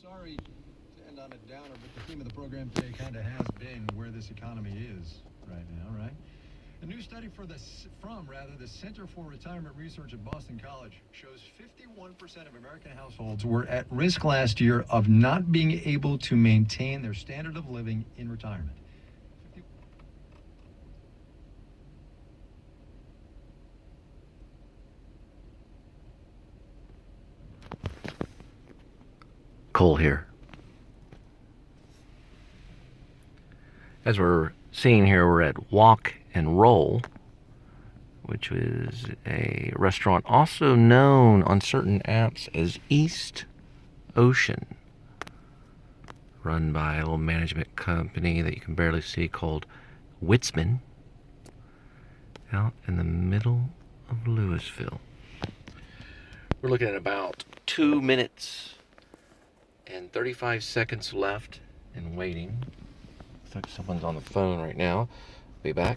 Sorry to end on a downer, but the theme of the program today kind of has been where this economy is right now, right? A new study from the Center for Retirement Research at Boston College shows 51% of American households were at risk last year of not being able to maintain their standard of living in retirement. Cole here. As we're seeing here, we're at Walk and Roll, which is a restaurant also known on certain apps as East Ocean, run by a little management company that you can barely see called Witzman, out in the middle of Louisville. We're looking at about 2 minutes and 35 seconds left and waiting. Looks like someone's on the phone right now. Be back.